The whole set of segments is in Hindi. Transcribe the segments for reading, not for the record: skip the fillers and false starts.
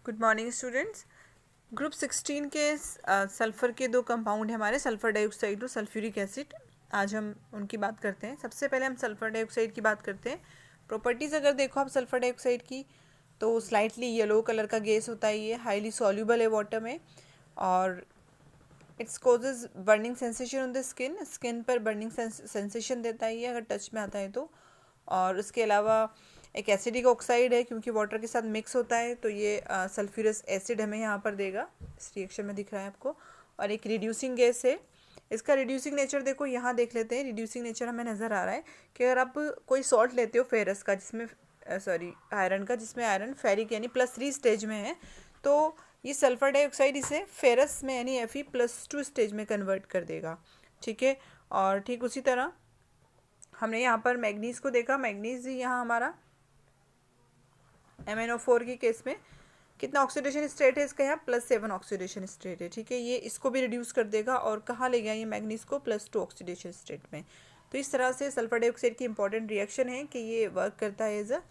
Good morning students. ग्रुप 16 के सल्फ़र के दो कंपाउंड हैं हमारे, सल्फ़र डाइऑक्साइड और सल्फ्यूरिक एसिड। आज हम उनकी बात करते हैं। सबसे पहले हम सल्फ़र डाइऑक्साइड की बात करते हैं। प्रॉपर्टीज़ अगर देखो आप सल्फ़र डाइऑक्साइड की, तो स्लाइटली येलो कलर का गैस होता है, ये हाईली सॉल्यूबल है वाटर में, और its causes burning sensation on the skin पर बर्निंग सेंसेशन देता है ये अगर टच में आता है तो। और उसके अलावा एक एसिडिक ऑक्साइड है, क्योंकि वाटर के साथ मिक्स होता है, तो ये सल्फ्यूरस एसिड हमें यहाँ पर देगा, इस रिएक्शन में दिख रहा है आपको। और एक रिड्यूसिंग गैस है। इसका रिड्यूसिंग नेचर देखो, यहाँ देख लेते हैं। रिड्यूसिंग नेचर हमें नज़र आ रहा है कि अगर आप कोई सॉल्ट लेते हो फेरस का, जिसमें आयरन का, जिसमें आयरन फेरिक यानी +3 स्टेज में है, तो ये सल्फ़र डाइऑक्साइड इसे फेरस में यानी Fe+2 स्टेज में कन्वर्ट कर देगा। ठीक है। और ठीक उसी तरह हमने यहाँ पर मैग्नीज को देखा। मैग्नीज यहाँ हमारा MnO4 के केस में कितना ऑक्सीडेशन स्टेट है इसका, यहाँ +7 ऑक्सीडेशन स्टेट है। ठीक है, ये इसको भी रिड्यूस कर देगा और कहाँ ले गया ये मैग्नीज को, +2 ऑक्सीडेशन स्टेट में। तो इस तरह से सल्फर डाइऑक्साइड की इंपॉर्टेंट रिएक्शन है कि ये वर्क करता है एज अ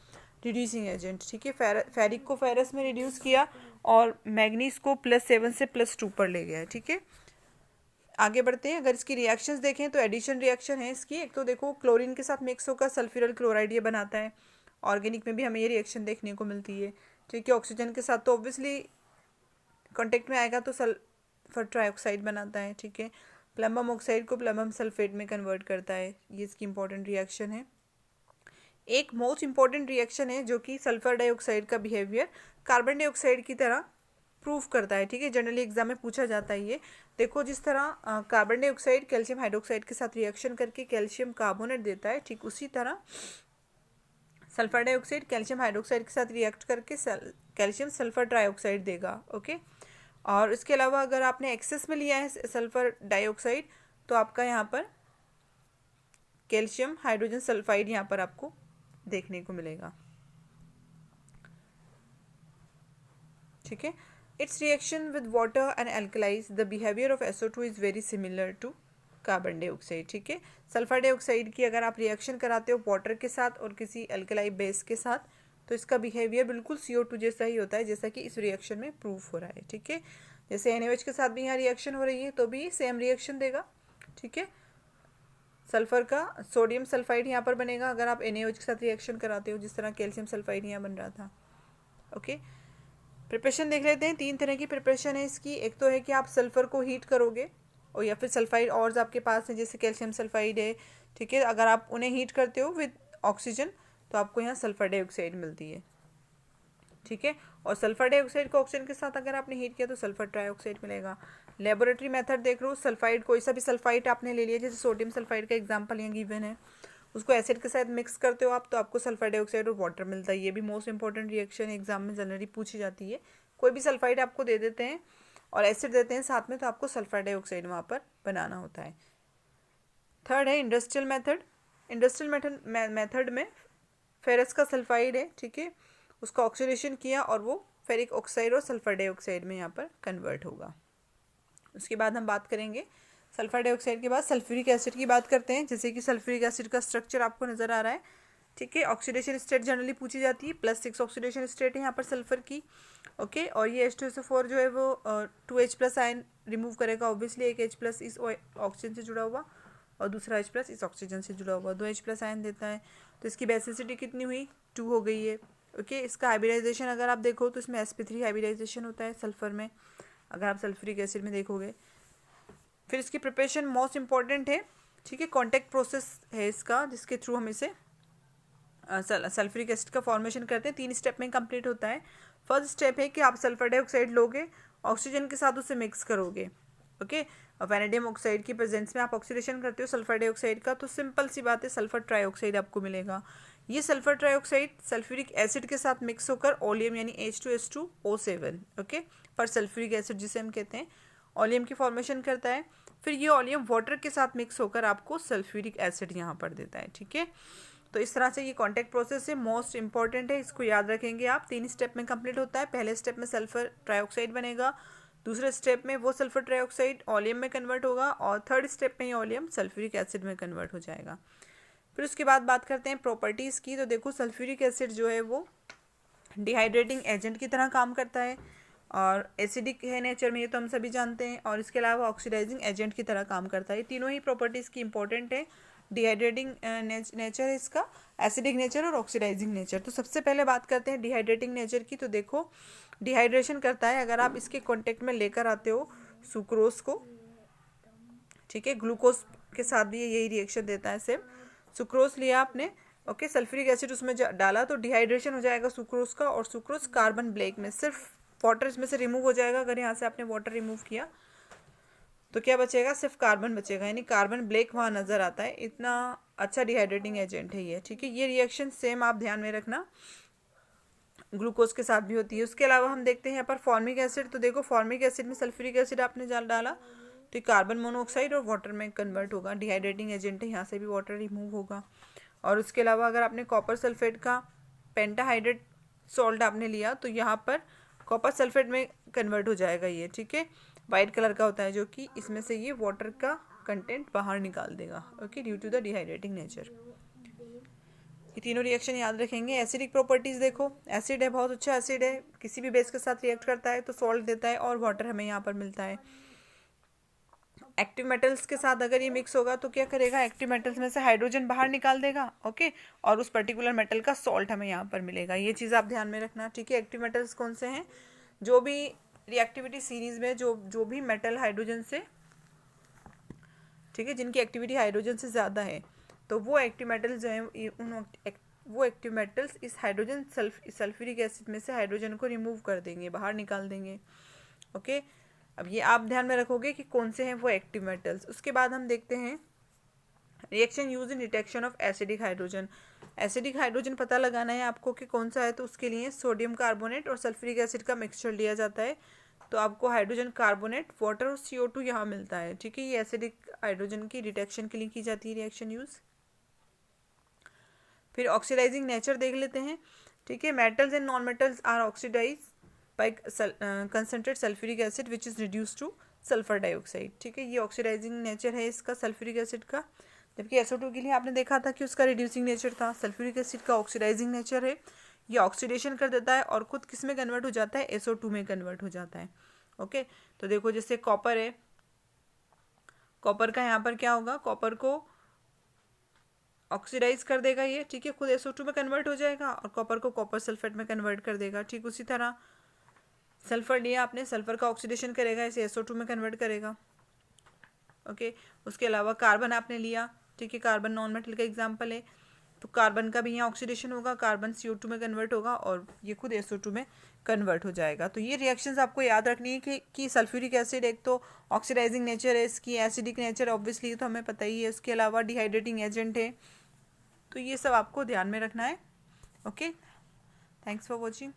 रिड्यूसिंग एजेंट। ठीक है, फेरिक को फेरस में रिड्यूस किया और मैग्नीज को +7 से +2 पर ले गया। ठीक है, आगे बढ़ते हैं। अगर इसकी रिएक्शंस देखें तो एडिशन रिएक्शन है इसकी। एक तो देखो क्लोरीन के साथ मिक्स होकर सल्फ्यूरल क्लोराइड ये बनाता है। ऑर्गेनिक में भी हमें ये रिएक्शन देखने को मिलती है। ठीक है, ऑक्सीजन के साथ तो ऑब्वियसली कांटेक्ट में आएगा तो सल्फर ट्राइऑक्साइड बनाता है। ठीक है, प्लम्बम ऑक्साइड को प्लम्बम सल्फेट में कन्वर्ट करता है, ये इसकी इंपॉर्टेंट रिएक्शन है। एक मोस्ट इंपॉर्टेंट रिएक्शन है जो कि सल्फर डाइऑक्साइड का बिहेवियर कार्बन डाइऑक्साइड की तरह प्रूफ करता है। ठीक है, जनरली एग्जाम में पूछा जाता है ये। देखो, जिस तरह कार्बन डाइऑक्साइड कैल्शियम हाइड्रोक्साइड के साथ रिएक्शन करके कैल्शियम कार्बोनेट देता है, ठीक उसी तरह सल्फर डाइऑक्साइड कैल्शियम हाइड्रोक्साइड के साथ रिएक्ट करके कैल्शियम सल्फर ट्राइऑक्साइड देगा। ओके, और इसके अलावा अगर आपने एक्सेस में लिया है सल्फर डाइऑक्साइड, तो आपका यहाँ पर कैल्शियम हाइड्रोजन सल्फाइड यहाँ पर आपको देखने को मिलेगा। ठीक है, its reaction with water and alkalis, the behavior of SO2 is very similar to carbon dioxide. ठीक है, सल्फर डाइऑक्साइड की अगर आप रिएक्शन कराते हो वाटर के साथ और किसी अल्कलाई बेस के साथ, तो इसका बिहेवियर बिल्कुल CO2 जैसा ही होता है, जैसा कि इस रिएक्शन में प्रूफ हो रहा है। ठीक है, जैसे NaOH के साथ भी यहाँ रिएक्शन हो रही है तो भी सेम रिएक्शन देगा। ठीक है, सल्फर का सोडियम सल्फाइड यहाँ पर बनेगा अगर आप NaOH के साथ रिएक्शन कराते हो, जिस तरह कैल्शियम सल्फाइड यहाँ बन रहा था। ओके, प्रिपरेशन देख लेते हैं। 3 तरह की प्रिपरेशन है इसकी। एक तो है कि आप सल्फ़र को हीट करोगे, और या फिर सल्फाइड और आपके पास है जैसे कैल्शियम सल्फाइड है। ठीक है, अगर आप उन्हें हीट करते हो विद ऑक्सीजन तो आपको यहाँ सल्फर डाइऑक्साइड मिलती है। ठीक है, और सल्फर डाइऑक्साइड को ऑक्सीजन के साथ अगर आपने हीट किया तो सल्फर ट्राइऑक्साइड मिलेगा। लेबोरेटरी मेथड देख लो, सल्फाइड कोई सा भी सल्फाइड आपने ले लिया, जैसे सोडियम सल्फाइड का एग्जाम्पल यहाँ गिवन है, उसको एसिड के साथ मिक्स करते हो आप, तो आपको सल्फर डाइऑक्साइड और वाटर मिलता है। ये भी मोस्ट इंपॉर्टेंट रिएक्शन एग्जाम में जनरली पूछी जाती है। कोई भी सल्फाइड आपको दे देते हैं और एसिड देते हैं साथ में, तो आपको सल्फर डाइऑक्साइड वहाँ पर बनाना होता है। थर्ड है इंडस्ट्रियल मेथड। इंडस्ट्रियल मेथड में फेरस का सल्फाइड है, ठीक है, उसका ऑक्सीडेशन किया और वो फेरिक ऑक्साइड और सल्फर डाइऑक्साइड में यहाँ पर कन्वर्ट होगा। उसके बाद हम बात करेंगे सल्फर डाइऑक्साइड के बाद सल्फ्यूरिक एसिड की बात करते हैं। जैसे कि सल्फ्यूरिक एसिड का स्ट्रक्चर आपको नज़र आ रहा है। ठीक है, ऑक्सीडेशन स्टेट जनरली पूछी जाती है, +6 ऑक्सीडेशन स्टेट है यहाँ पर सल्फर की। ओके, और ये H2SO4 जो है वो 2H+ आयन रिमूव करेगा। ऑब्वियसली एक H+ इस ऑक्सीजन से जुड़ा हुआ और दूसरा H+ इस ऑक्सीजन से जुड़ा हुआ, 2 H+ आयन देता है। तो इसकी बेसिसिटी कितनी हुई, 2 हो गई है। ओके, इसका हाइब्रिडाइजेशन अगर आप देखो तो इसमें sp3 हाइब्रिडाइजेशन होता है सल्फर में, अगर आप सल्फ्यूरिक एसिड में देखोगे। फिर इसकी प्रिपरेशन मोस्ट इंपॉर्टेंट है। ठीक है, कॉन्टैक्ट प्रोसेस है इसका, जिसके थ्रू हम इसे सल्फ्यूरिक एसिड का फॉर्मेशन करते हैं। 3 स्टेप में कंप्लीट होता है। फर्स्ट स्टेप है कि आप सल्फर डाइऑक्साइड लोगे, ऑक्सीजन के साथ उसे मिक्स करोगे। ओके, और वैनेडियम ऑक्साइड की प्रेजेंस में आप ऑक्सीडेशन करते हो सल्फर डाइऑक्साइड का, तो सिंपल सी बात है सल्फर ट्राइऑक्साइड आपको मिलेगा। ये सल्फर ट्राइऑक्साइड सल्फ्यूरिक एसिड के साथ मिक्स होकर ओलियम यानी H2S2O7, ओके, पर सल्फ्यूरिक एसिड जिसे हम कहते हैं, ओलियम की फॉर्मेशन करता है। फिर ये ओलियम वाटर के साथ मिक्स होकर आपको सल्फ्यूरिक एसिड यहाँ पर देता है। ठीक है, तो इस तरह से ये कॉन्टैक्ट प्रोसेस है, मोस्ट इंपॉर्टेंट है, इसको याद रखेंगे आप। 3 स्टेप में कंप्लीट होता है। पहले स्टेप में सल्फर ट्राइऑक्साइड बनेगा, दूसरे स्टेप में वो सल्फर ट्राइऑक्साइड ओलियम में कन्वर्ट होगा, और थर्ड स्टेप में ये ओलियम सल्फ्यूरिक एसिड में कन्वर्ट हो जाएगा। फिर उसके बाद बात करते हैं प्रॉपर्टीज़ की। तो देखो, सल्फ्यूरिक एसिड जो है वो डिहाइड्रेटिंग एजेंट की तरह काम करता है और एसिडिक है नेचर में, ये तो हम सभी जानते हैं, और इसके अलावा ऑक्सीडाइजिंग एजेंट की तरह काम करता है। तीनों ही प्रॉपर्टीज़ की इंपॉर्टेंट है। डिहाइड्रेटिंग नेचर है इसका, एसिडिक नेचर और ऑक्सीडाइजिंग नेचर। तो सबसे पहले बात करते हैं डिहाइड्रेटिंग नेचर की। तो देखो डिहाइड्रेशन करता है, अगर आप इसके कॉन्टेक्ट में लेकर आते हो सुक्रोज को, ठीक है, ग्लूकोज के साथ भी यही रिएक्शन देता है सेम। सुक्रोज लिया आपने, ओके, सल्फ्यूरिक एसिड उसमें डाला तो डिहाइड्रेशन हो जाएगा सुक्रोज का, और सुक्रोज कार्बन ब्लैक में, सिर्फ वाटर इसमें से रिमूव हो जाएगा। अगर यहाँ से आपने वाटर रिमूव किया तो क्या बचेगा, सिर्फ कार्बन बचेगा, यानी कार्बन ब्लैक वहाँ नज़र आता है। इतना अच्छा डिहाइड्रेटिंग एजेंट है ये, ठीक है। ये रिएक्शन सेम आप ध्यान में रखना ग्लूकोज के साथ भी होती है। उसके अलावा हम देखते हैं यहाँ पर फॉर्मिक एसिड। तो देखो फॉर्मिक एसिड में सल्फ्यूरिक एसिड आपने डाला तो कार्बन मोनोऑक्साइड और वाटर में कन्वर्ट होगा, डिहाइड्रेटिंग एजेंट है, यहाँ से भी वाटर रिमूव होगा। और उसके अलावा अगर आपने कॉपर सल्फेट का पेंटाहाइड्रेट सॉल्ट आपने लिया तो यहाँ पर कॉपर सल्फेट में कन्वर्ट हो जाएगा ये, ठीक है। वाइट कलर का होता है जो कि इसमें से ये वाटर का कंटेंट बाहर निकाल देगा, okay, due to the dehydrating nature. ये तीनों रिएक्शन याद रखेंगे। एसिडिक प्रॉपर्टीज़ देखो, एसिड है, बहुत अच्छा एसिड है, किसी भी बेस के साथ रिएक्ट करता है तो सॉल्ट देता है और वाटर हमें यहाँ पर मिलता है। एक्टिव मेटल्स के साथ अगर ये मिक्स होगा तो क्या करेगा, एक्टिव मेटल्स में से हाइड्रोजन बाहर निकाल देगा, ओके, और उस पर्टिकुलर मेटल का सॉल्ट हमें यहाँ पर मिलेगा। ये चीज़ आप ध्यान में रखना, ठीक है। एक्टिव मेटल्स कौन से हैं, जो भी रिएक्टिविटी सीरीज में जो भी मेटल हाइड्रोजन से, ठीक है, जिनकी एक्टिविटी हाइड्रोजन से ज़्यादा है, तो वो एक्टिव मेटल्स जो हैं वो एक्टिव मेटल्स इस हाइड्रोजन सल्फ्यूरिक एसिड में से हाइड्रोजन को रिमूव कर देंगे, बाहर निकाल देंगे, ओके। अब ये आप ध्यान में रखोगे कि कौन से हैं वो एक्टिव मेटल्स। उसके बाद हम देखते हैं reaction use in detection of acidic hydrogen. Acidic hydrogen पता लगाना है आपको कि कौन सा है, तो उसके लिए सोडियम कार्बोनेट और सल्फ्यूरिक एसिड का मिक्सचर लिया जाता है, तो आपको हाइड्रोजन कार्बोनेट, वाटर और CO2 यहाँ मिलता है, ठीक है। ये एसिडिक हाइड्रोजन की डिटेक्शन के लिए की जाती है रिएक्शन यूज। फिर ऑक्सीडाइजिंग नेचर देख लेते हैं, ठीक है। Metals and non metals are oxidise by concentrate sulphuric acid which is reduce to sulphur dioxide, ठीक है। ये ऑक्सीडाइजिंग नेचर है इसका सल्फ्यूरिक एसिड का, जबकि SO2 के लिए आपने देखा था कि उसका रिड्यूसिंग नेचर था। सल्फ्यूरिक एसिड का ऑक्सीडाइजिंग नेचर है, ये ऑक्सीडेशन कर देता है और खुद किस में कन्वर्ट हो जाता है, SO2 में कन्वर्ट हो जाता है, ओके। तो देखो जैसे कॉपर है, कॉपर का यहाँ पर क्या होगा, कॉपर को ऑक्सीडाइज कर देगा ये, ठीक है, खुद SO2 में कन्वर्ट हो जाएगा और कॉपर को कॉपर सल्फेट में कन्वर्ट कर देगा। ठीक उसी तरह सल्फर लिया आपने, सल्फर का ऑक्सीडेशन करेगा, इसे SO2 में कन्वर्ट करेगा, ओके। उसके अलावा कार्बन आपने लिया, ठीक है, कार्बन नॉन मेटल का एग्जांपल है, तो कार्बन का भी यहाँ ऑक्सीडेशन होगा, कार्बन CO2 में कन्वर्ट होगा और ये खुद SO2 में कन्वर्ट हो जाएगा। तो ये रिएक्शंस आपको याद रखनी है कि सल्फ्यूरिक एसिड एक तो ऑक्सीडाइजिंग नेचर है इसकी, एसिडिक नेचर ऑब्वियसली तो हमें पता ही है, उसके अलावा डिहाइड्रेटिंग एजेंट है, तो ये सब आपको ध्यान में रखना है, ओके। Thanks for watching.